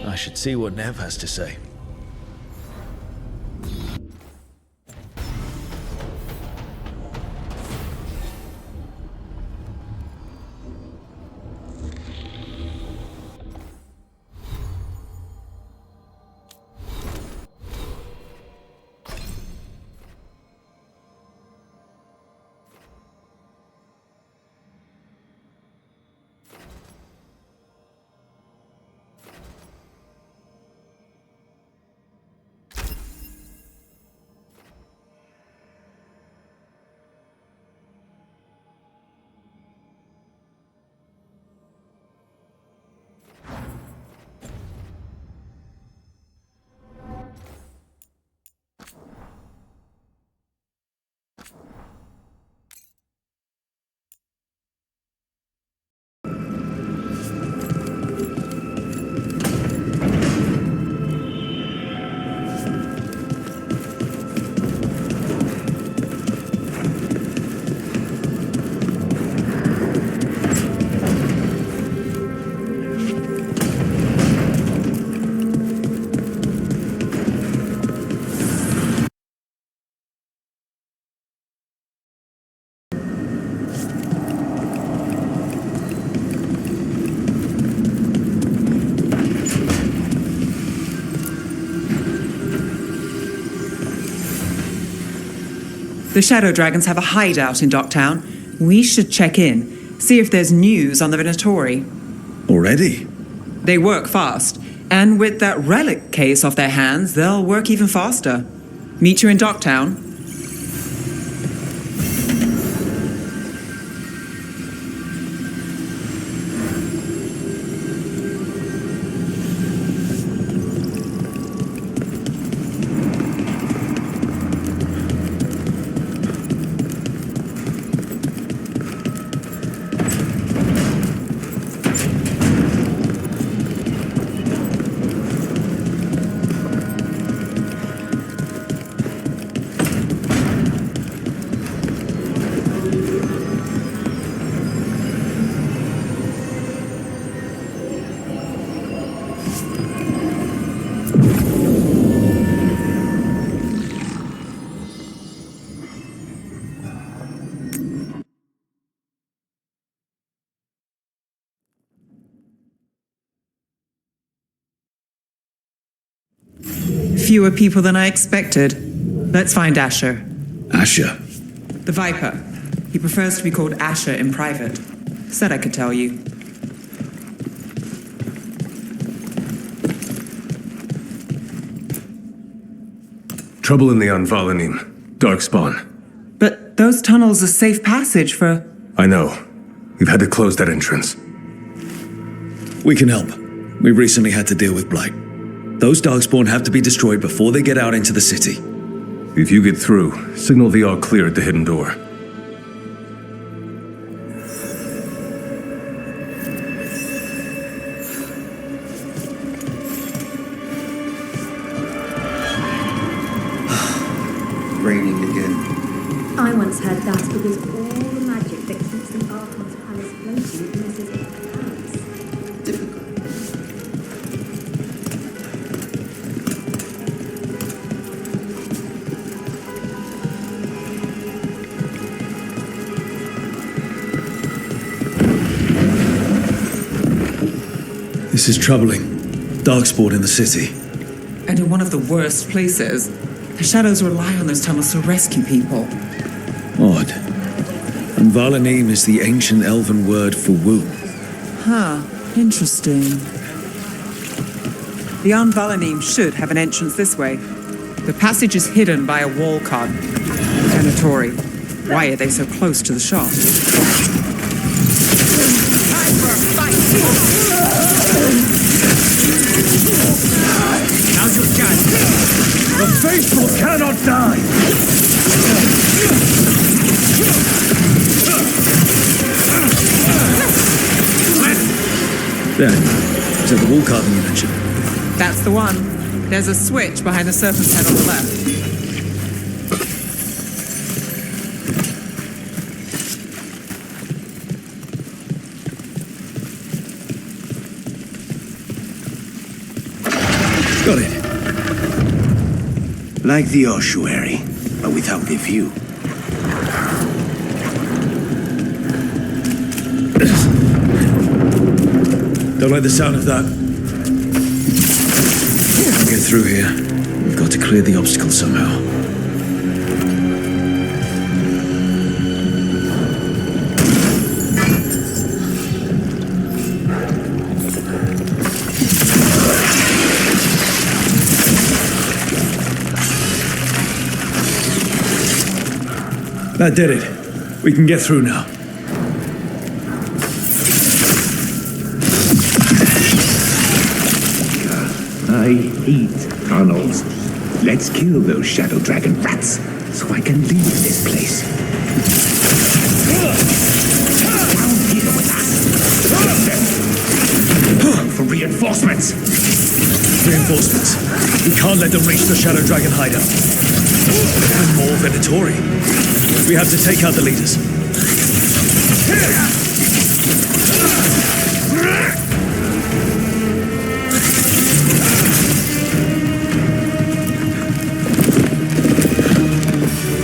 I should see what Nev has to say. The Shadow Dragons have a hideout in Docktown. We should check in, see if there's news on the Venatori. Already? They work fast, and with that relic case off their hands, they'll work even faster. Meet you in Docktown. Fewer people than I expected. Let's find Asher. Asher? The Viper. He prefers to be called Asher in private. Said I could tell you. Trouble in the Anvalanim. Darkspawn. But those tunnels are safe passage for... I know. We've had to close that entrance. We can help. We recently had to deal with Blight. Those Darkspawn have to be destroyed before they get out into the city. If you get through, signal the all clear at the hidden door. Raining again. I once heard that's because all the magic that keeps the Archon's palace floating misses its hands. Difficult. This is troubling. Darkspawn in the city. And in one of the worst places. The Shadows rely on those tunnels to rescue people. Odd. Anvalanim is the ancient elven word for womb. Huh. Interesting. The Anvalanim should have an entrance this way. The passage is hidden by a wall card. Venatori. Why are they so close to the shop? Time for a fight! Now's your chance! The faithful cannot die! There. Is that the wall carving you mentioned? That's the one. There's a switch behind the serpent's head on the left. Got it. Like the ossuary, but without the view. Don't like the sound of that. Can't get through here. We've got to clear the obstacle somehow. That did it. We can get through now. I hate tunnels. Let's kill those shadow dragon rats so I can leave this place. Down here with us. For reinforcements. Reinforcements. We can't let them reach the shadow dragon hideout. And more Venatori. We have to take out the leaders.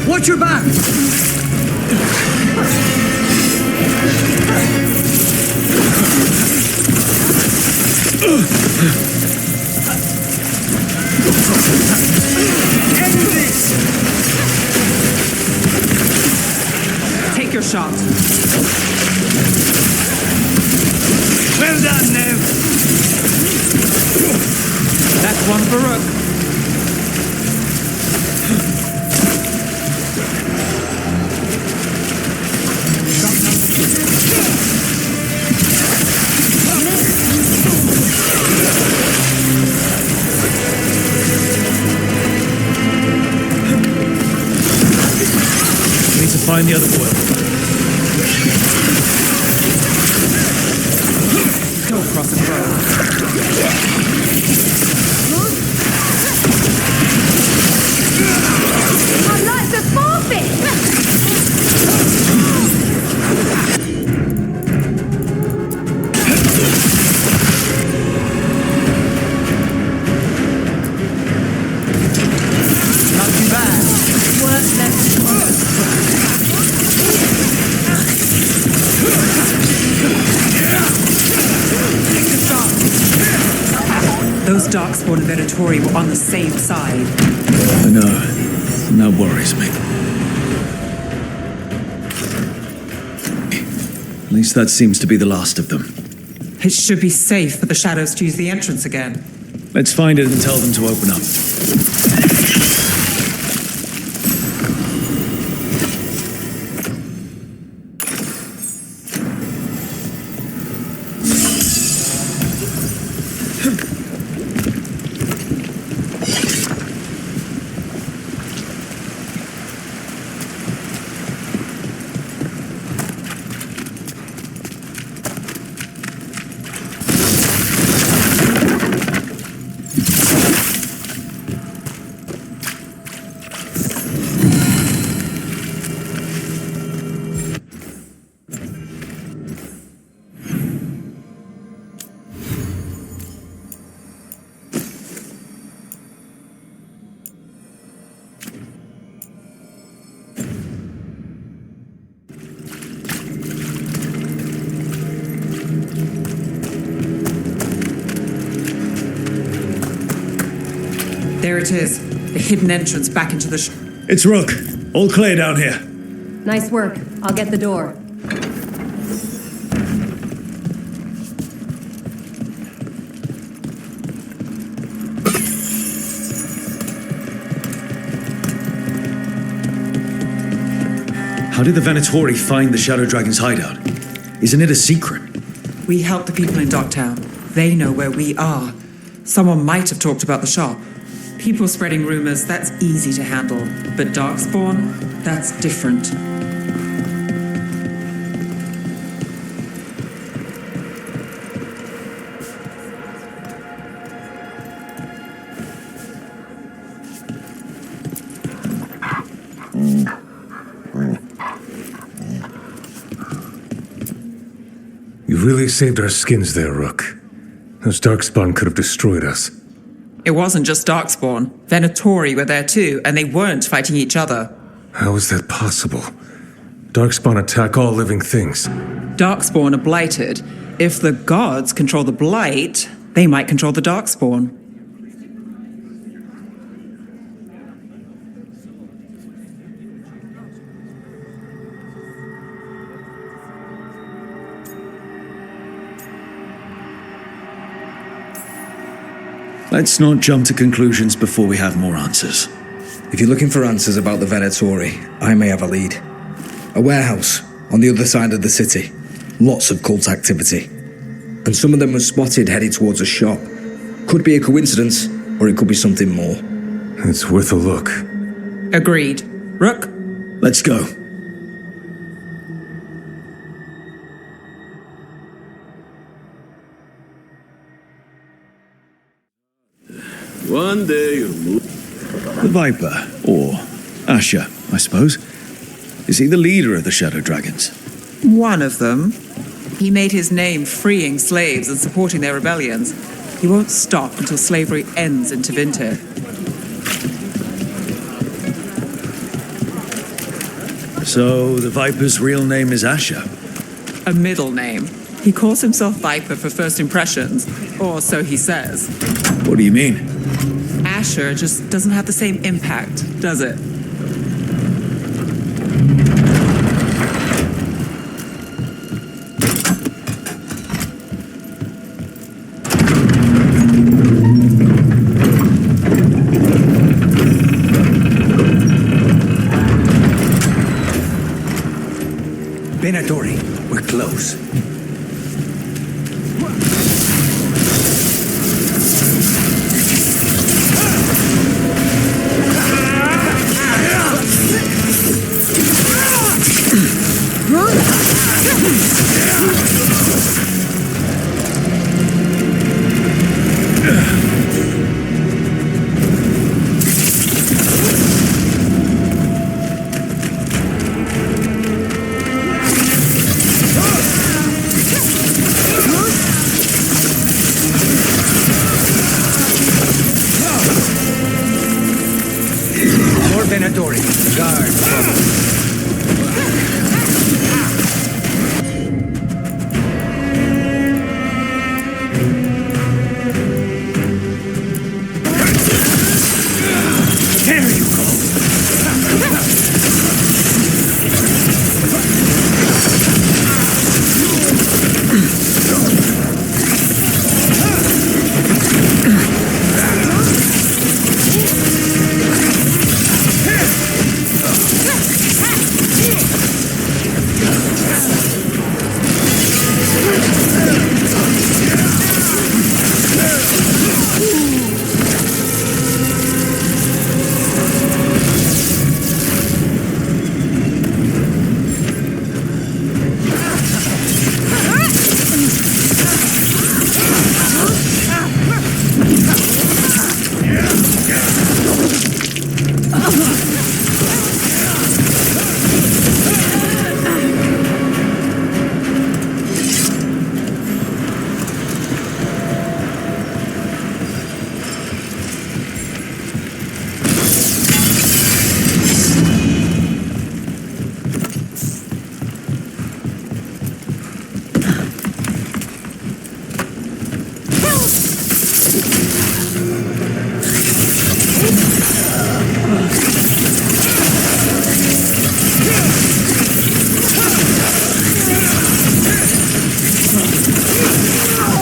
Watch your back! End this! Take your shot. Well done, Nev! That's one for Rook. We need to find the other foil. Don't cross the road. I'd like to forfeit! Not too bad. Work left. Take your shot. Those Darkspawn and Venatori were on the same side. I know. And that worries me. At least that seems to be the last of them. It should be safe for the shadows to use the entrance again. Let's find it and tell them to open up. There it is. The hidden entrance back into the It's Rook. All clear down here. Nice work. I'll get the door. How did the Venatori find the Shadow Dragon's hideout? Isn't it a secret? We help the people in Docktown. They know where we are. Someone might have talked about the shop. People spreading rumors, that's easy to handle. But Darkspawn, that's different. You really saved our skins there, Rook. Those Darkspawn could have destroyed us. It wasn't just Darkspawn. Venatori were there too, and they weren't fighting each other. How is that possible? Darkspawn attack all living things. Darkspawn are blighted. If the gods control the blight, they might control the Darkspawn. Let's not jump to conclusions before we have more answers. If you're looking for answers about the Venatori, I may have a lead. A warehouse on the other side of the city. Lots of cult activity. And some of them were spotted headed towards a shop. Could be a coincidence, or it could be something more. It's worth a look. Agreed. Rook? Let's go. One day you'll move. The Viper, or Asher, I suppose. Is he the leader of the Shadow Dragons? One of them. He made his name freeing slaves and supporting their rebellions. He won't stop until slavery ends in Tevinter. So, the Viper's real name is Asher? A middle name. He calls himself Viper for first impressions, or so he says. What do you mean? Asher just doesn't have the same impact, does it? Venatori, we're close.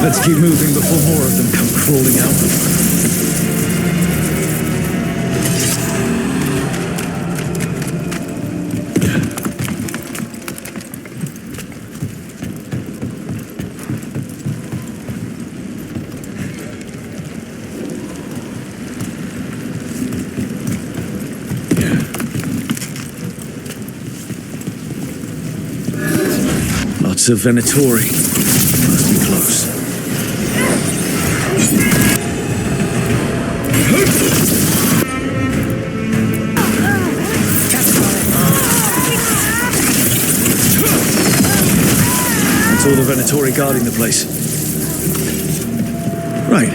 Let's keep moving before more of them come crawling out. Lots of Venatori. Must be close. That's all the Venatori guarding the place. Right.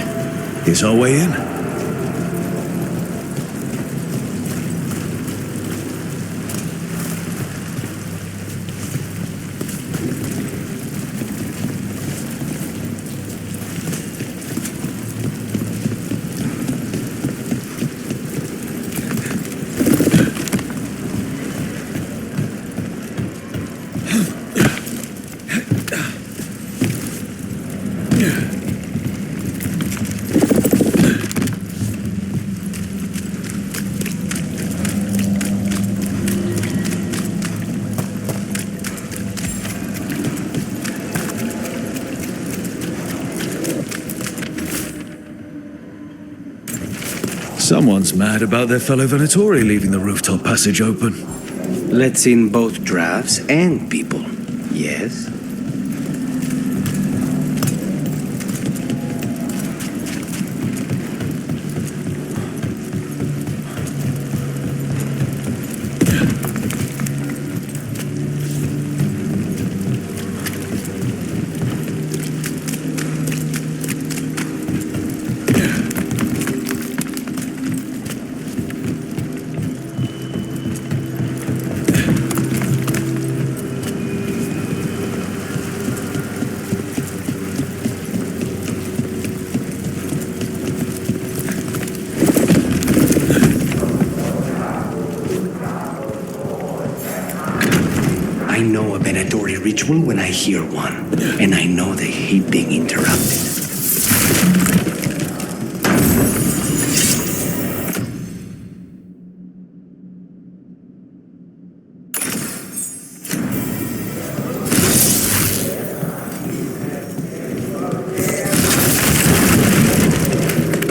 Here's our way in. Someone's mad about their fellow Venatori leaving the rooftop passage open. Let's in both drafts and people. Yes? I know a Venatori ritual when I hear one, and I know they hate being interrupted.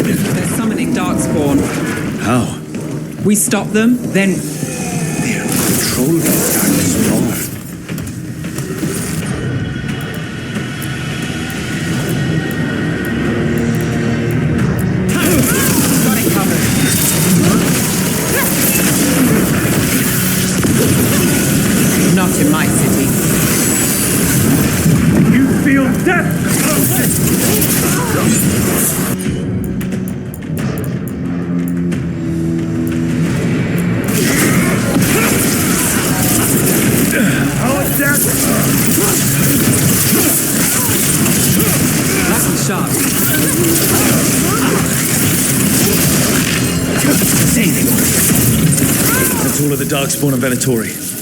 They're summoning Darkspawn. How? We stop them, then They're controlling Darkspawn. got it covered. Not in my city. You feel death! Lucky shot. That's all of the Darkspawn and Venatori.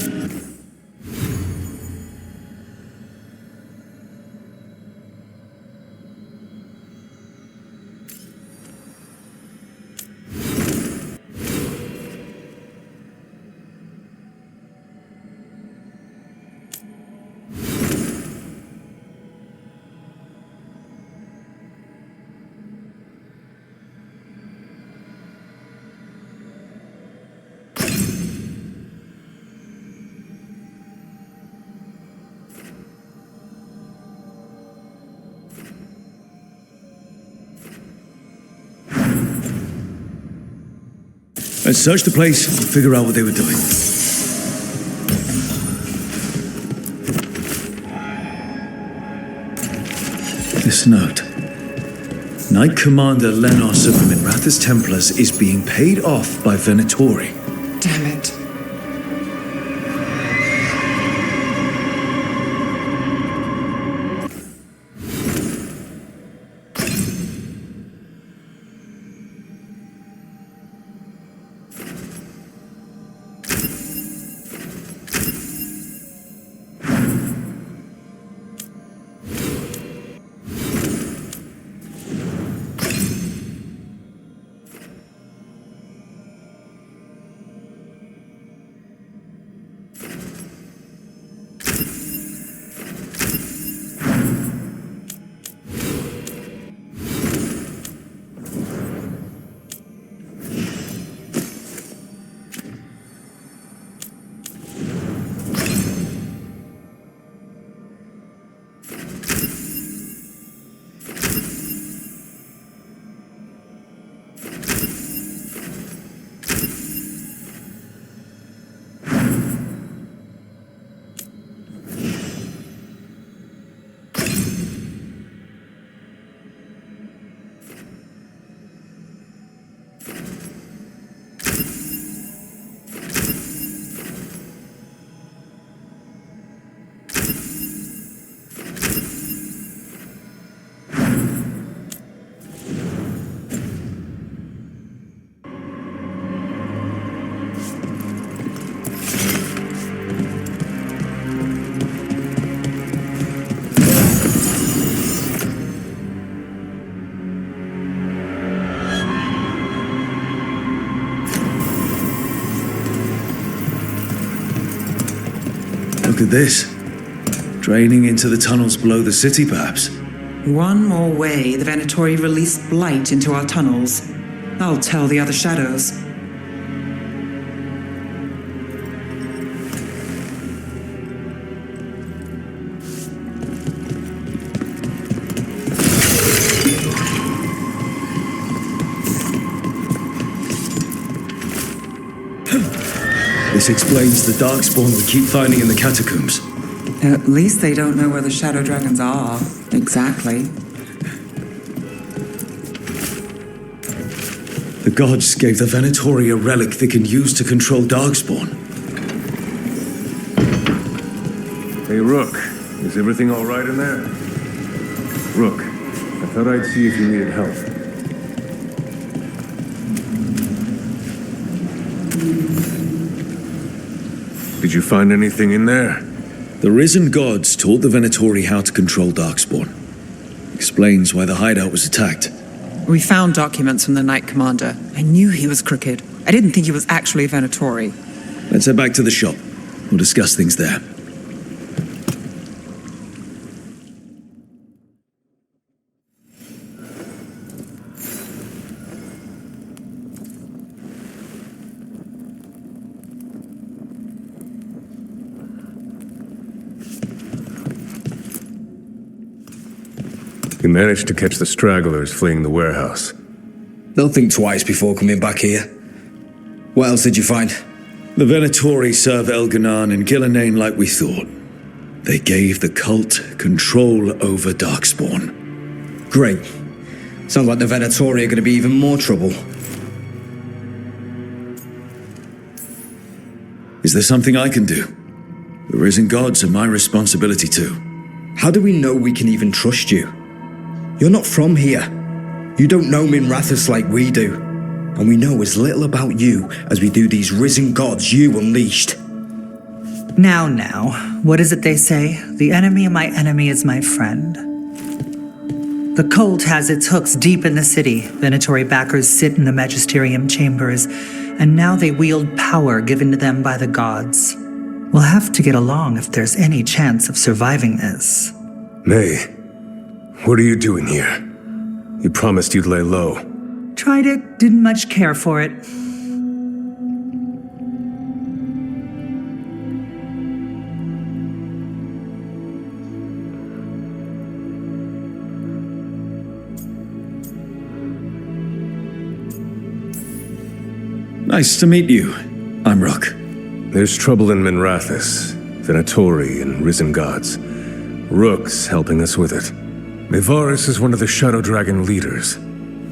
Let's search the place and figure out what they were doing. This note. Knight Commander Lenos of the Minrathous Templars is being paid off by Venatori. Damn it. Look at this. Draining into the tunnels below the city, perhaps. One more way the Venatori released blight into our tunnels. I'll tell the other shadows. This explains the darkspawn we keep finding in the catacombs. At least they don't know where the shadow dragons are. Exactly. The gods gave the Venatori a relic they can use to control darkspawn. Hey, Rook. Is everything all right in there? Rook, I thought I'd see if you needed help. Did you find anything in there? The risen gods taught the Venatori how to control darkspawn. Explains why the hideout was attacked. We found documents from the Knight Commander. I knew he was crooked. I didn't think he was actually a Venatori. Let's head back to the shop. We'll discuss things there. You managed to catch the stragglers fleeing the warehouse. They'll think twice before coming back here. What else did you find? The Venatori serve Elganan and Gillenane like we thought. They gave the cult control over darkspawn. Great. Sounds like the Venatori are going to be even more trouble. Is there something I can do? The risen gods are my responsibility too. How do we know we can even trust you? You're not from here. You don't know Minrathous like we do. And we know as little about you as we do these risen gods you unleashed. Now, what is it they say? The enemy of my enemy is my friend. The cult has its hooks deep in the city. Venatori backers sit in the magisterium chambers, and now they wield power given to them by the gods. We'll have to get along if there's any chance of surviving this. May, what are you doing here? You promised you'd lay low. Tried it, didn't much care for it. Nice to meet you. I'm Rook. There's trouble in Minrathous, Venatori and risen gods. Rook's helping us with it. Mevaris is one of the Shadow Dragon leaders.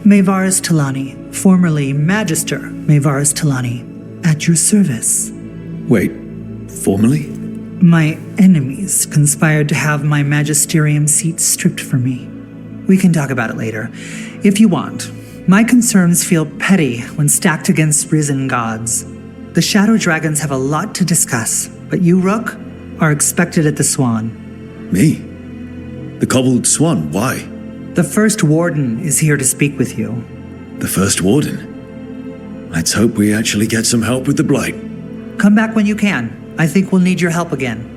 Mevaris Talani, formerly Magister Mevaris Talani, at your service. Wait, formally? My enemies conspired to have my magisterium seat stripped from me. We can talk about it later, if you want. My concerns feel petty when stacked against risen gods. The Shadow Dragons have a lot to discuss, but you, Rook, are expected at the Swan. Me? The Cobbled Swan, why? The First Warden is here to speak with you. The First Warden? Let's hope we actually get some help with the Blight. Come back when you can. I think we'll need your help again.